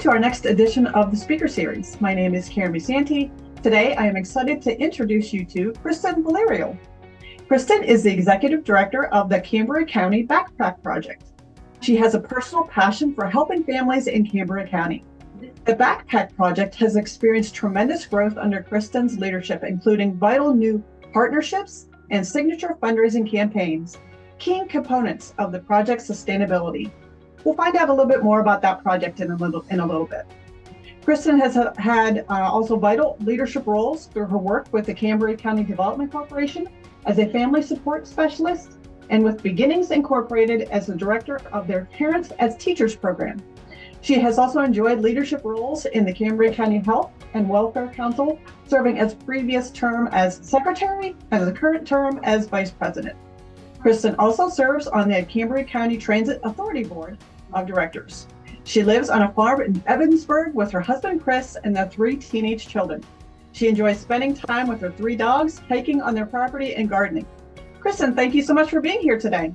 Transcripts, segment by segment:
to our next edition of the Speaker Series. My name is Karen Musanti. Today, I am excited to introduce you to Kristen Villarrial. Kristen is the Executive Director of the Cambria County Backpack Project. She has a personal passion for helping families in Cambria County. The Backpack Project has experienced tremendous growth under Kristen's leadership, including vital new partnerships and signature fundraising campaigns, key components of the project's sustainability. We'll find out a little bit more about that project in a little bit. Kristen has had also vital leadership roles through her work with the Cambria County Development Corporation as a family support specialist, and with Beginnings Incorporated as the director of their Parents as Teachers program. She has also enjoyed leadership roles in the Cambria County Health and Welfare Council, serving as previous term as secretary and the current term as vice president. Kristen also serves on the Cambria County Transit Authority Board of Directors. She lives on a farm in Evansburg with her husband, Chris, and their 3 teenage children. She enjoys spending time with her 3 dogs, hiking on their property, and gardening. Kristen, thank you so much for being here today.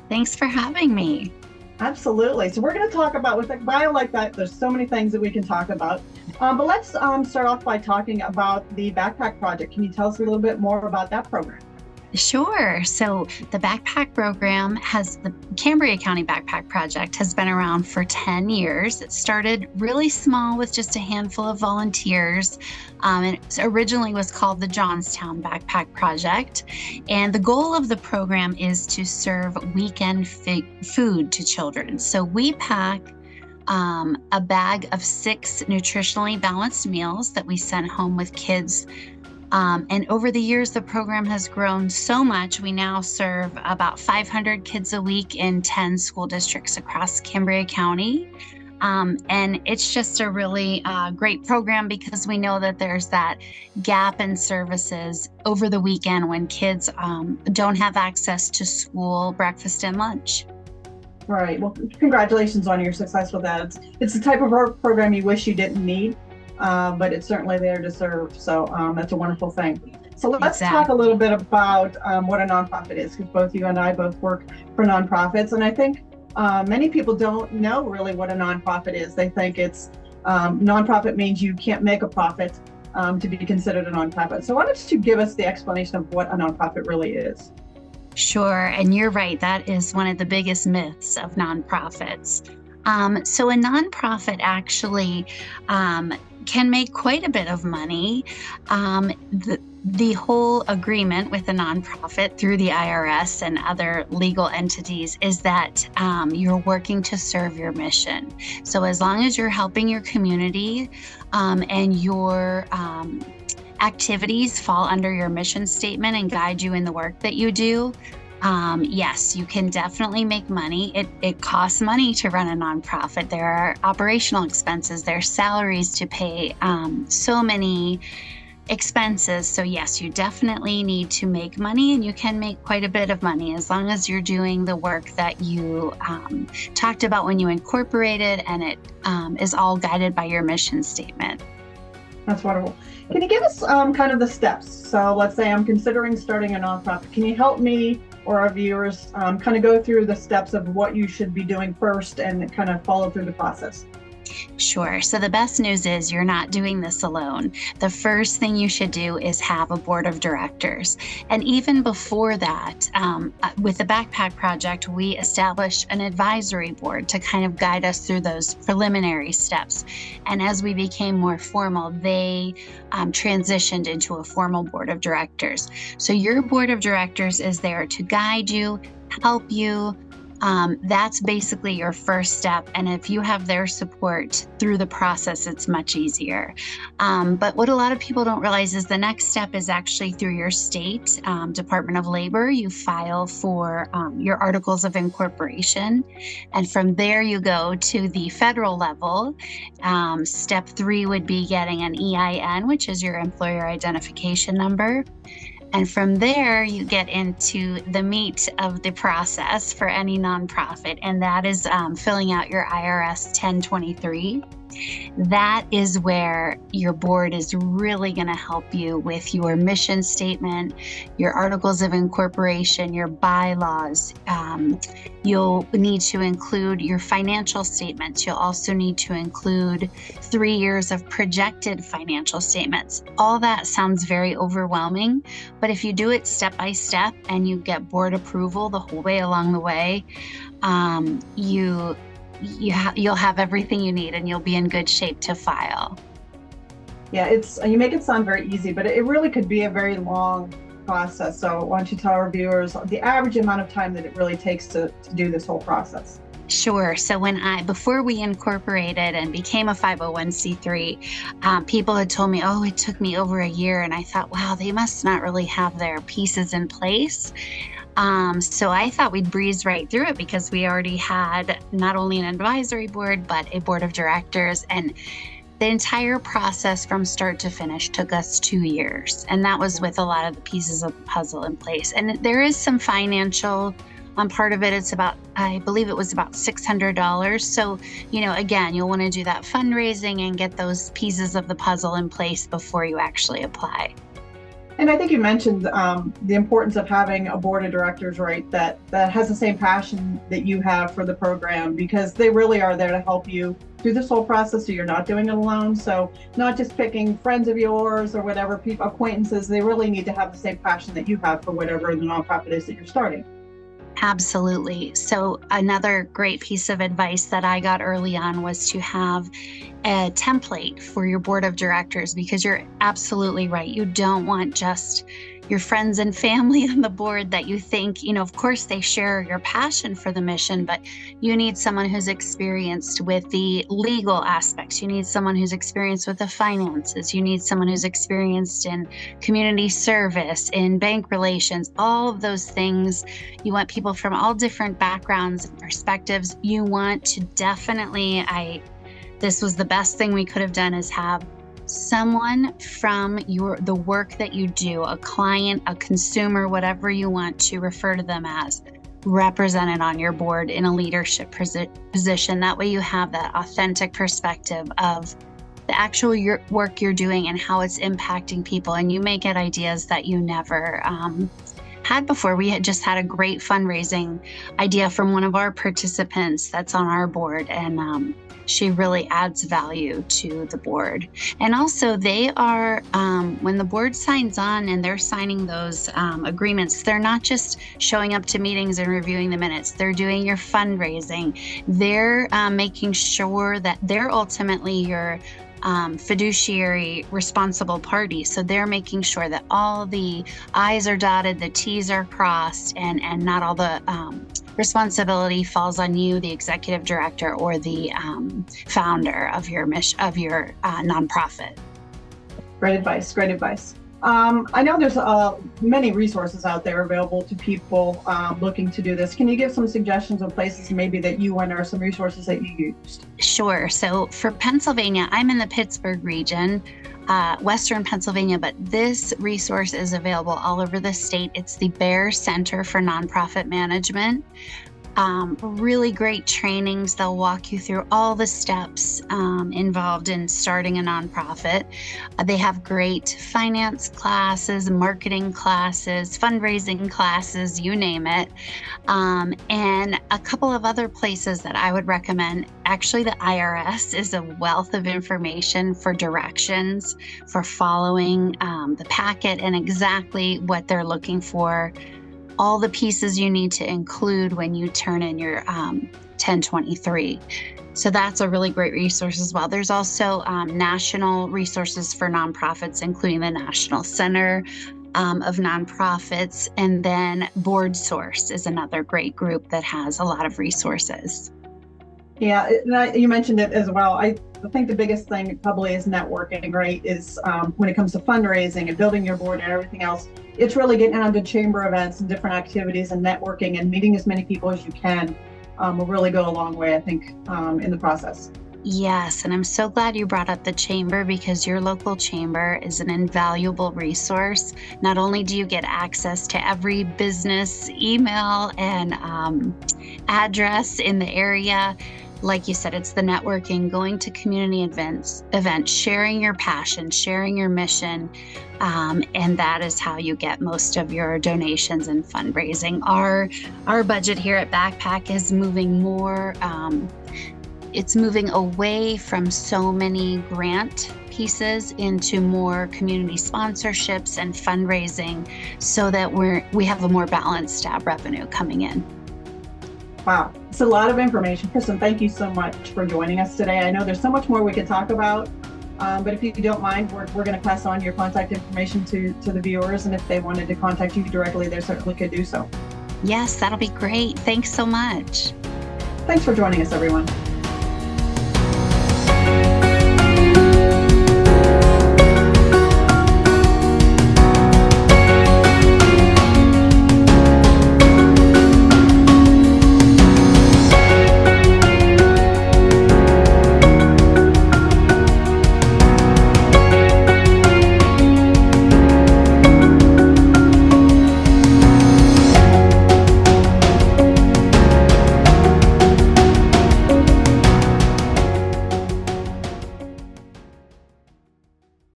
Thanks for having me. Absolutely. So we're going to talk about, with a bio like that, there's so many things that we can talk about. But let's start off by talking about the Backpack Project. Can you tell us a little bit more about that program? Sure. So the Backpack program the Cambria County Backpack Project has been around for 10 years. It started really small with just a handful of volunteers. And it originally was called the Johnstown Backpack Project. And the goal of the program is to serve weekend food to children. So we pack a bag of 6 nutritionally balanced meals that we send home with kids. And over the years, the program has grown so much. We now serve about 500 kids a week in 10 school districts across Cambria County. And it's just a really great program because we know that there's that gap in services over the weekend when kids don't have access to school breakfast and lunch. Right. Well, congratulations on your success with that. It's the type of program you wish you didn't need. But it's certainly there to serve. So that's a wonderful thing. So let's talk a little bit about what a nonprofit is, because both you and I both work for nonprofits. And I think many people don't know really what a nonprofit is. They think it's nonprofit means you can't make a profit to be considered a nonprofit. So why don't you give us the explanation of what a nonprofit really is? Sure. And you're right. That is one of the biggest myths of nonprofits. So a nonprofit actually can make quite a bit of money. The whole agreement with a nonprofit through the IRS and other legal entities is that you're working to serve your mission. So as long as you're helping your community and your activities fall under your mission statement and guide you in the work that you do, yes, you can definitely make money. It costs money to run a nonprofit. There are operational expenses, there are salaries to pay, so many expenses. So yes, you definitely need to make money, and you can make quite a bit of money as long as you're doing the work that you talked about when you incorporated, and it is all guided by your mission statement. That's wonderful. Can you give us kind of the steps? So let's say I'm considering starting a nonprofit. Can you help me or our viewers kind of go through the steps of what you should be doing first and kind of follow through the process? Sure. So the best news is you're not doing this alone. The first thing you should do is have a board of directors. And even before that, with the Backpack Project, we established an advisory board to kind of guide us through those preliminary steps. And as we became more formal, they transitioned into a formal board of directors. So your board of directors is there to guide you, help you. That's basically your first step. And if you have their support through the process, it's much easier. But what a lot of people don't realize is the next step is actually through your state Department of Labor. You file for your articles of incorporation. And from there, you go to the federal level. Step 3 would be getting an EIN, which is your employer identification number. And from there, you get into the meat of the process for any nonprofit, and that is filling out your IRS 1023. That is where your board is really going to help you with your mission statement, your articles of incorporation, your bylaws. You'll need to include your financial statements. You'll also need to include 3 years of projected financial statements. All that sounds very overwhelming, but if you do it step by step and you get board approval the whole way along the way, you'll have everything you need and you'll be in good shape to file. Yeah, you make it sound very easy, but it really could be a very long process. So why don't you tell our viewers the average amount of time that it really takes to do this whole process? Sure. So before we incorporated and became a 501c3, people had told me, oh, it took me over a year. And I thought, wow, they must not really have their pieces in place. So I thought we'd breeze right through it because we already had not only an advisory board, but a board of directors. And the entire process from start to finish took us 2 years. And that was with a lot of the pieces of the puzzle in place. And there is some financial part of it. It's I believe it was about $600. So, again, you'll want to do that fundraising and get those pieces of the puzzle in place before you actually apply. And I think you mentioned the importance of having a board of directors, right, that has the same passion that you have for the program, because they really are there to help you through this whole process, so you're not doing it alone. So not just picking friends of yours or whatever, acquaintances, they really need to have the same passion that you have for whatever the nonprofit is that you're starting. Absolutely. So another great piece of advice that I got early on was to have a template for your board of directors, because you're absolutely right. You don't want just your friends and family on the board that you think, of course they share your passion for the mission, but you need someone who's experienced with the legal aspects. You need someone who's experienced with the finances. You need someone who's experienced in community service, in bank relations, all of those things. You want people from all different backgrounds and perspectives. You want to definitely, this was the best thing we could have done, is have someone from the work that you do, a client, a consumer, whatever you want to refer to them as, represented on your board in a leadership position. That way you have that authentic perspective of the actual work you're doing and how it's impacting people, and you may get ideas that you never had before. We had just had a great fundraising idea from one of our participants that's on our board, and she really adds value to the board. And also they are, when the board signs on and they're signing those agreements, they're not just showing up to meetings and reviewing the minutes. They're doing your fundraising. They're making sure that they're ultimately your fiduciary responsible party. So they're making sure that all the I's are dotted, the T's are crossed, and not all the responsibility falls on you, the executive director or the founder of your nonprofit. Great advice. Great advice. I know there's many resources out there available to people looking to do this. Can you give some suggestions of places maybe that you went, or some resources that you used? Sure. So for Pennsylvania, I'm in the Pittsburgh region, Western Pennsylvania, but this resource is available all over the state. It's the Bear Center for Nonprofit Management. Really great trainings. They'll walk you through all the steps involved in starting a nonprofit. They have great finance classes, marketing classes, fundraising classes, you name it. And a couple of other places that I would recommend. Actually, the IRS is a wealth of information for directions, for following the packet and exactly what they're looking for. All the pieces you need to include when you turn in your 1023. So that's a really great resource as well. There's also national resources for nonprofits, including the National Center of Nonprofits, and then Board Source is another great group that has a lot of resources. Yeah, you mentioned it as well. I think the biggest thing probably is networking, right? Is when it comes to fundraising and building your board and everything else, it's really getting out to chamber events and different activities and networking and meeting as many people as you can will really go a long way, I think, in the process. Yes, and I'm so glad you brought up the chamber, because your local chamber is an invaluable resource. Not only do you get access to every business email and address in the area, like you said, it's the networking, going to community events, sharing your passion, sharing your mission. And that is how you get most of your donations and fundraising. Our budget here at Backpack is moving more, it's moving away from so many grant pieces into more community sponsorships and fundraising so that we have a more balanced revenue coming in. Wow, it's a lot of information. Kristen, thank you so much for joining us today. I know there's so much more we could talk about, but if you don't mind, we're going to pass on your contact information to the viewers, and if they wanted to contact you directly, they certainly could do so. Yes, that'll be great. Thanks so much. Thanks for joining us, everyone.